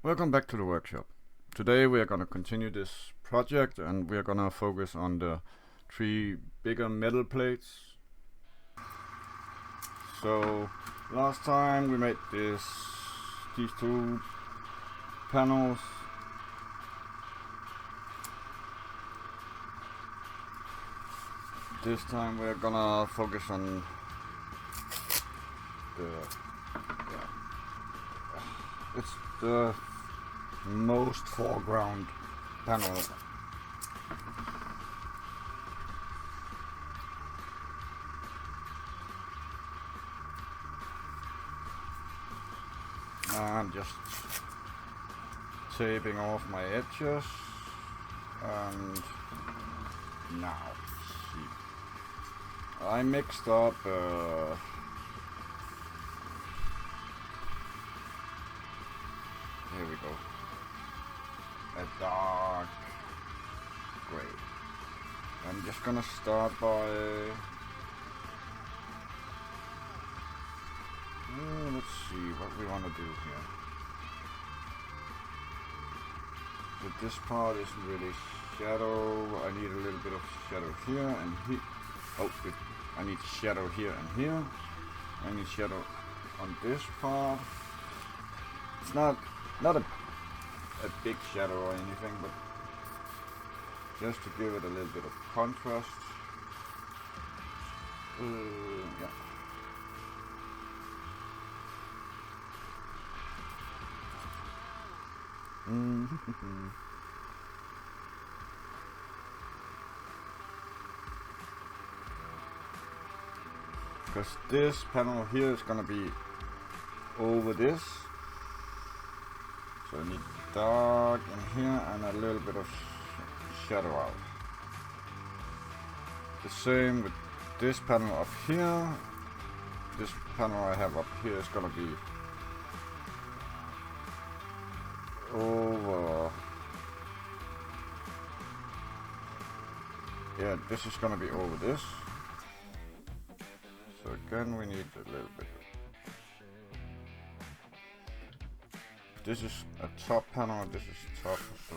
Welcome back to the workshop. Today we are going to continue this project and we are going to focus on the 3 bigger metal plates. So last time we made these 2 panels. This time we're gonna focus on it's the most foreground panel. I'm just taping off my edges, and now see. I mixed up here we go. A dark gray. I'm just gonna start by let's see what we want to do here. But this part isn't really shadow. I need a little bit of shadow here and here. Oh, I need shadow here and here. I need shadow on this part. It's not a big shadow or anything, but just to give it a little bit of contrast. Yeah. Because this panel here is gonna be over this, so I need dark in here and a little bit of shadow out. The same with this panel up here. This panel I have up here is gonna be over. Yeah, this is gonna be over this. So again, we need a little bit. This is a top panel, this is top, so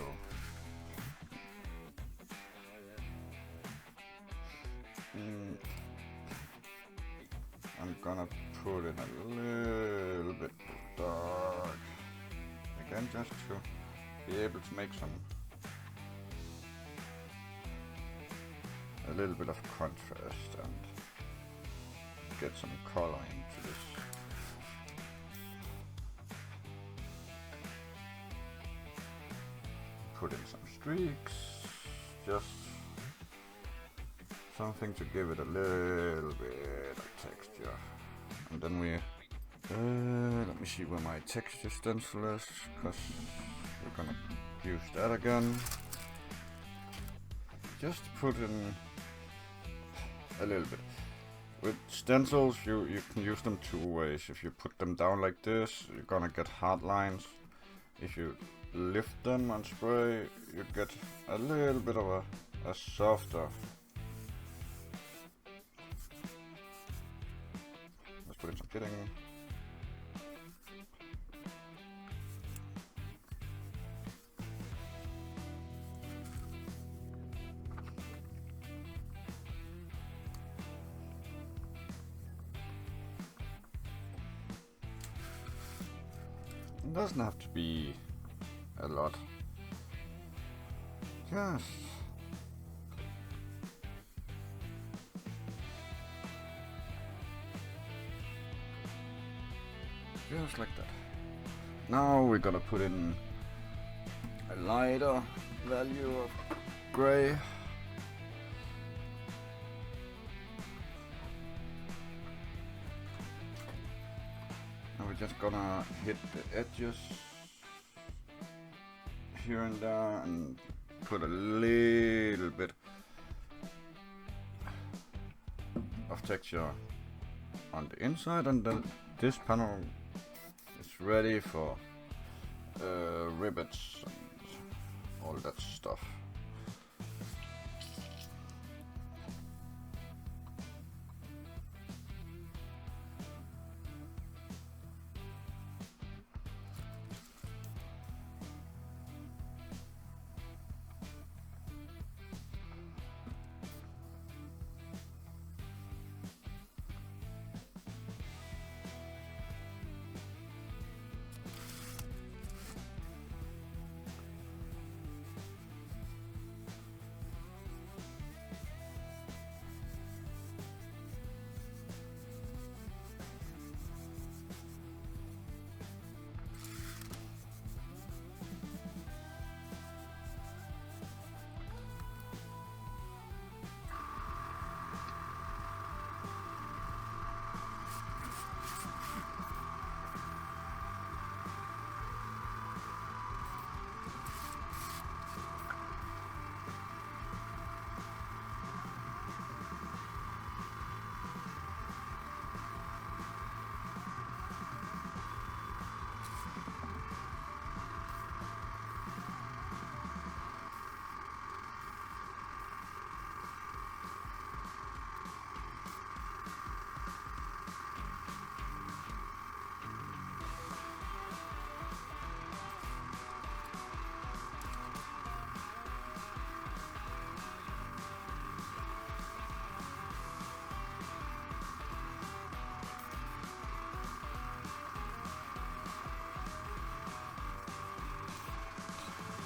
I'm gonna put in a little bit dark. Again, just to be able to make a little bit of contrast and get some color into this. Put in some streaks, just something to give it a little bit of texture. And then we let me see where my texture stencil is, because we're gonna use that again. Just put in a little bit. With stencils, you can use them 2 ways. If you put them down like this, you're gonna get hard lines. If you lift them and spray, you get a little bit of a softer. Let's put in some kitting. It doesn't have to be a lot. Just like that. Now we're gonna put in a lighter value of gray. And we're just gonna hit the edges here and there and put a little bit of texture on the inside, and then this panel is ready for rivets and all that stuff.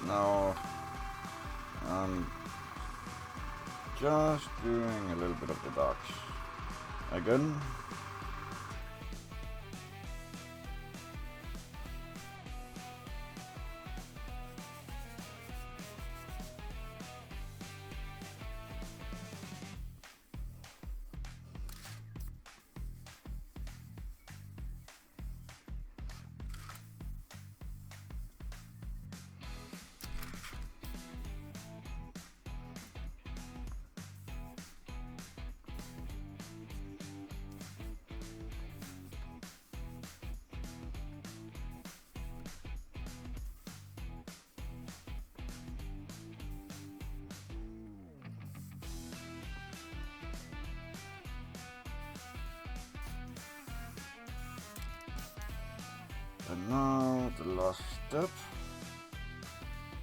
Now I'm just doing a little bit of the darks again. And now the last step,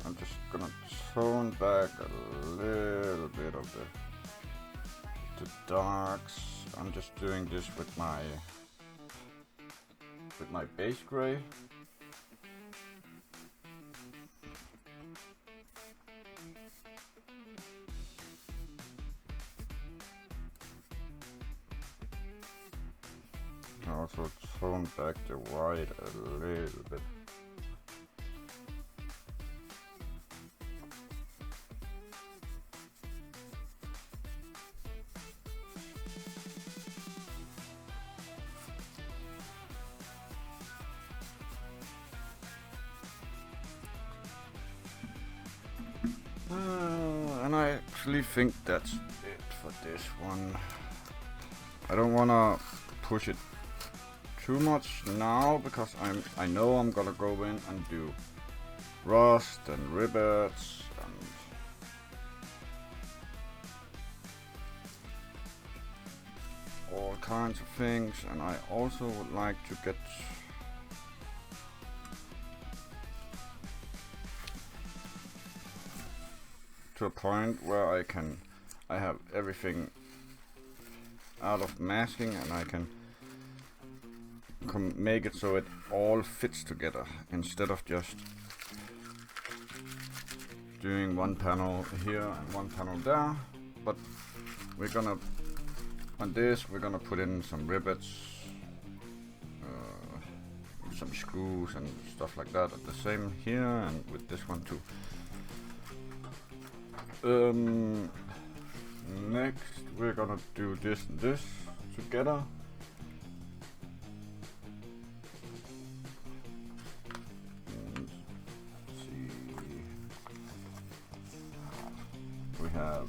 I'm just gonna tone back a little bit of the darks. I'm just doing this with my base gray. I also tone back the white a little bit. And I actually think that's it for this one. I don't wanna push it too much now because I know I'm gonna go in and do rust and rivets and all kinds of things, and I also would like to get to a point where I have everything out of masking and I can make it so it all fits together instead of just doing one panel here and one panel there. But we're gonna on this we're gonna put in some rivets, some screws and stuff like that at the same here, and with this one too. Next we're gonna do this and this together. And see, we have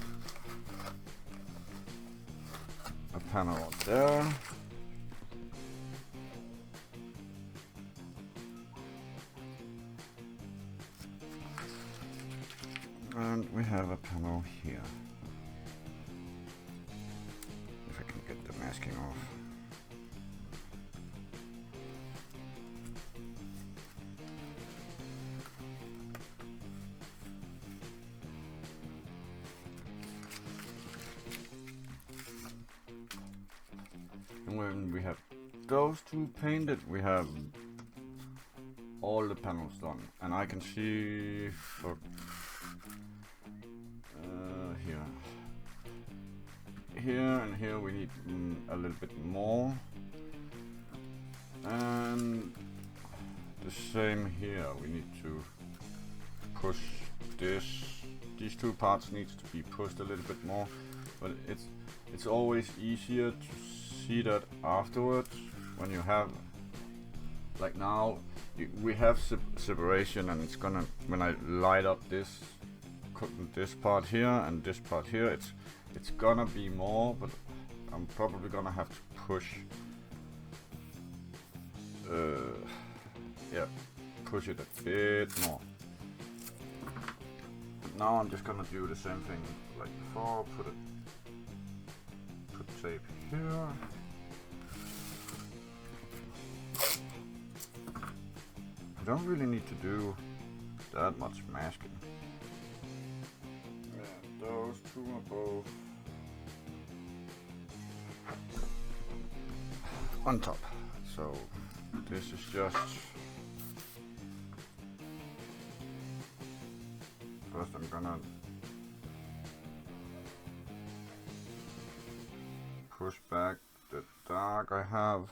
a panel there. And we have a panel here. If I can get the masking off. And when we have those two painted, we have all the panels done. And I can see for here and here we need a little bit more, and the same here. We need to push these two parts needs to be pushed a little bit more, but it's always easier to see that afterwards when you have, like now we have separation, and it's gonna, when I light up this part here and this part here, it's gonna be more, but I'm probably gonna have to push push it a bit more. But now I'm just gonna do the same thing like before. Put tape here. I don't really need to do that much masking. And those two are both on top, so this is just First I'm gonna push back the dark I have.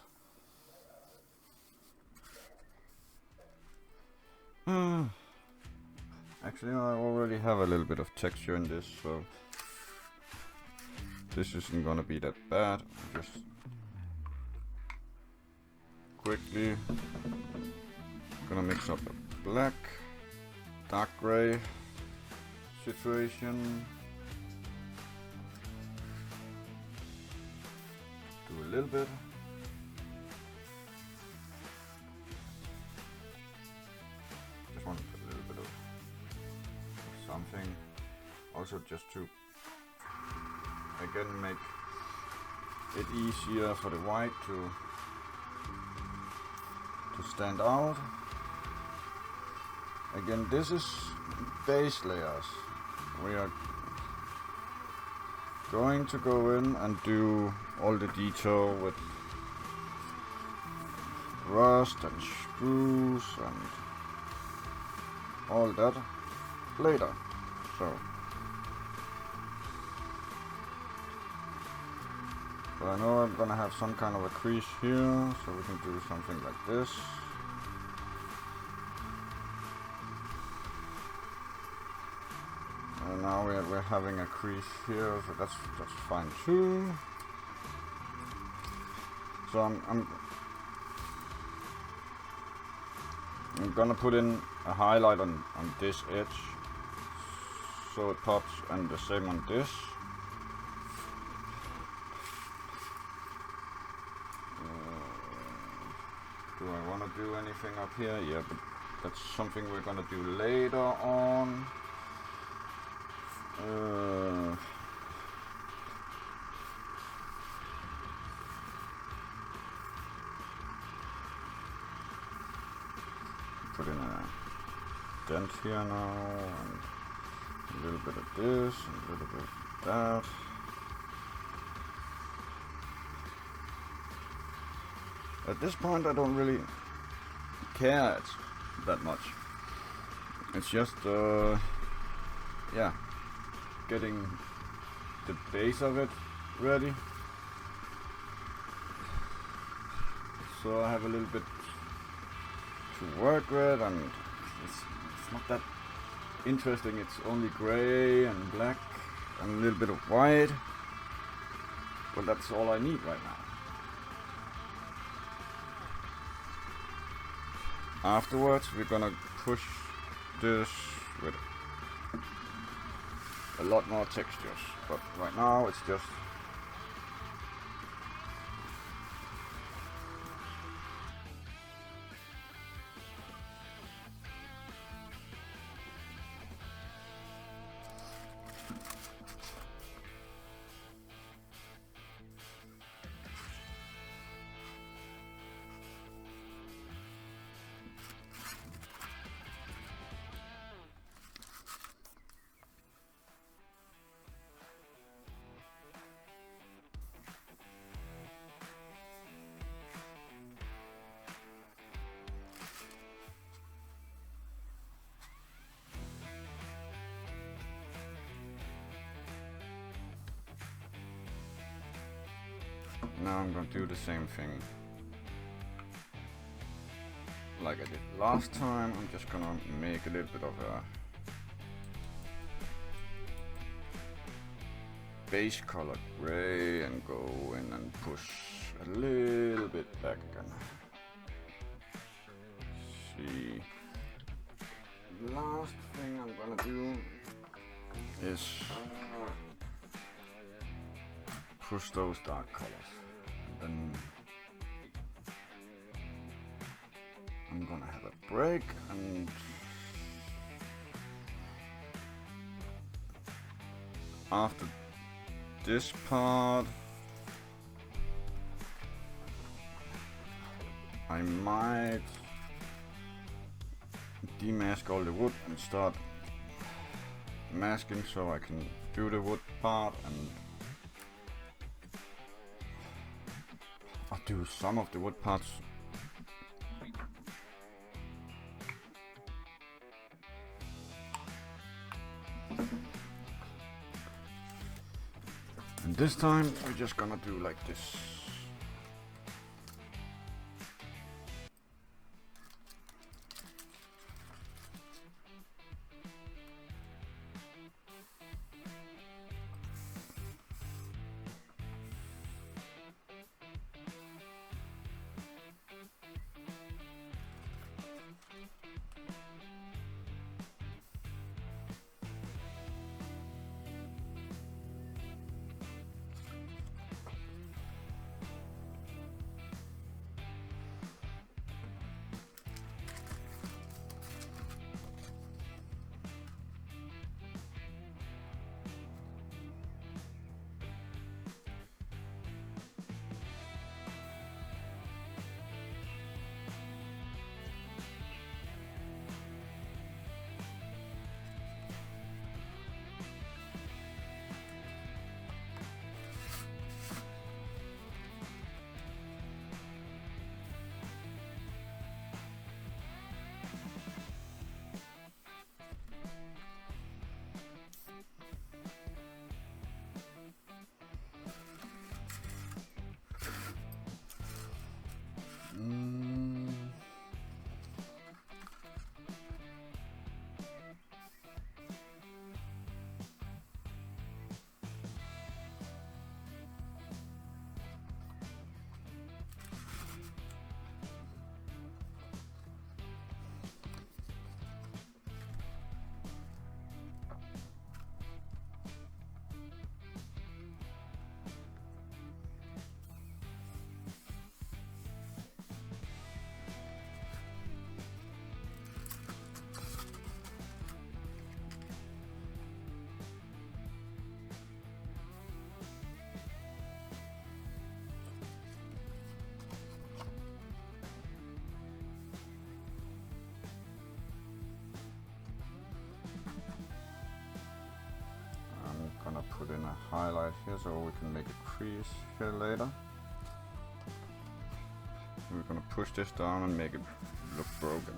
Actually, I already have a little bit of texture in this, so this isn't gonna be that bad. Just quickly gonna mix up a black, dark gray situation. Do a little bit. Just want to put a little bit of something. Also just to again make it easier for the white to stand out. Again, this is base layers. We are going to go in and do all the detail with rust and spruce and all that later. But I know I'm gonna have some kind of a crease here, so we can do something like this. And now we're having a crease here, so that's fine too. So I'm gonna put in a highlight on this edge, so it pops, and the same on this. Do I want to do anything up here? Yeah, but that's something we're gonna do later on. Put in a dent here now, and a little bit of this, and a little bit of that. At this point I don't really care that much. It's just yeah, getting the base of it ready. So I have a little bit to work with, and it's not that interesting. It's only gray and black and a little bit of white, but that's all I need right now. Afterwards we're gonna push this with a lot more textures, but right now it's just now I'm gonna do the same thing like I did last time. I'm just gonna make a little bit of a base color gray and go in and push a little bit back again. See, the last thing I'm gonna do is push those dark colors. Then I'm gonna have a break, and after this part I might demask all the wood and start masking so I can do the wood part, and I'll do some of the wood parts. And this time we're just gonna do like this. Put in a highlight here so we can make a crease here later. We're gonna push this down and make it look broken.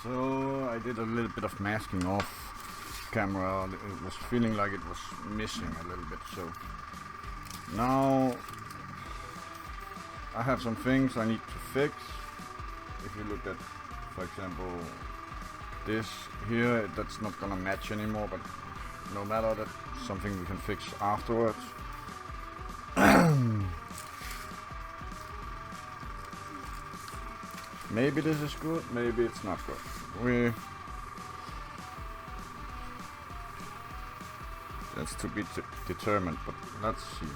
So I did a little bit of masking off camera. It was feeling like it was missing a little bit. So now I have some things I need to fix. If you look at, for example, this here, that's not gonna match anymore, but no matter, that's something we can fix afterwards. Maybe this is good, maybe it's not good. That's to be determined, but let's see.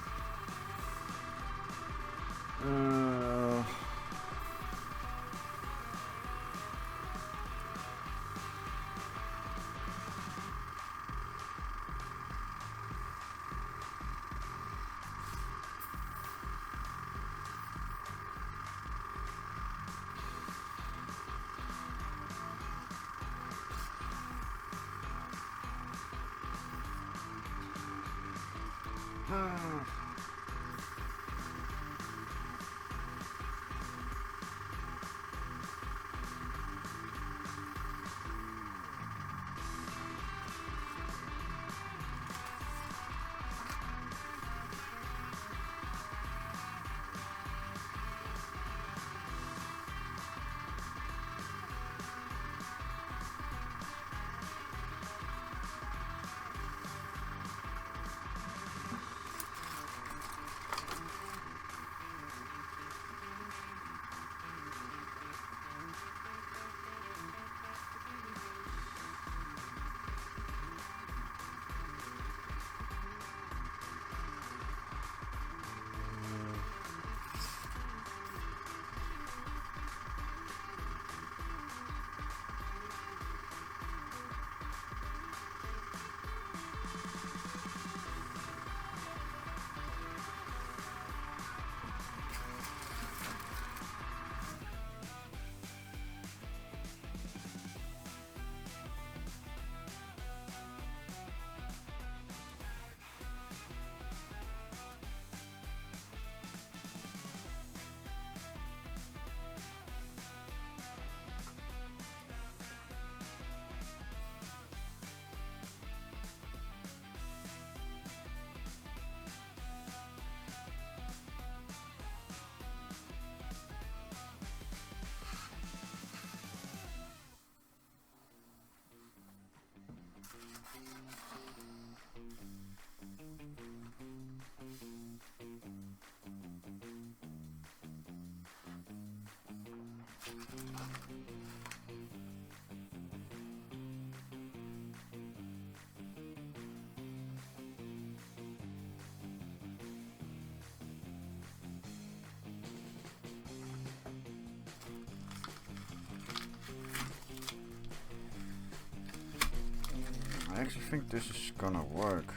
I actually think this is gonna work.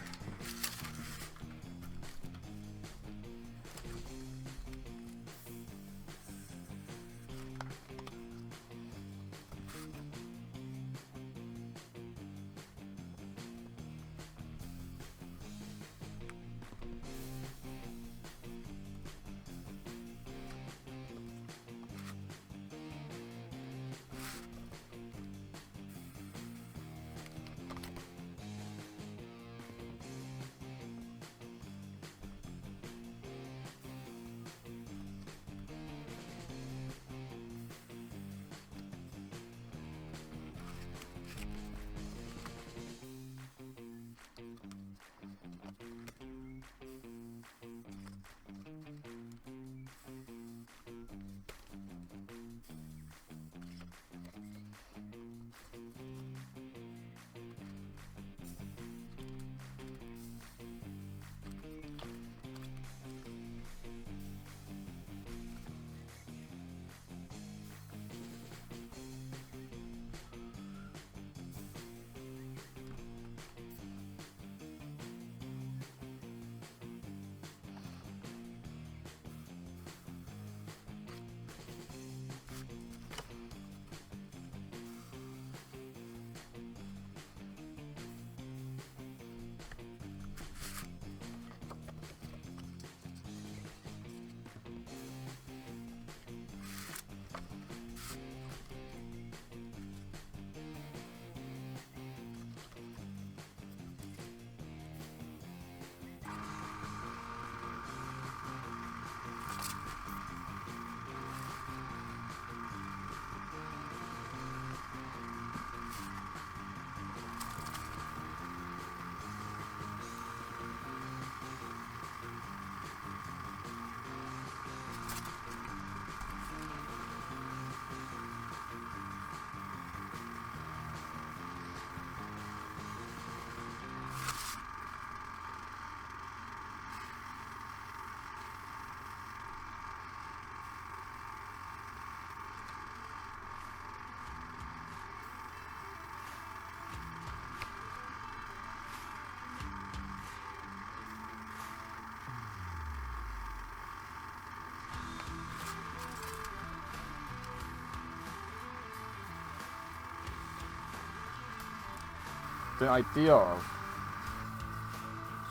The idea of,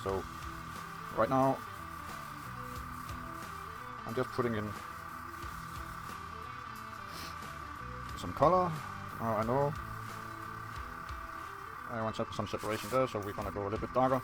so right now I'm just putting in some color. I know I want some separation there, so we're gonna go a little bit darker.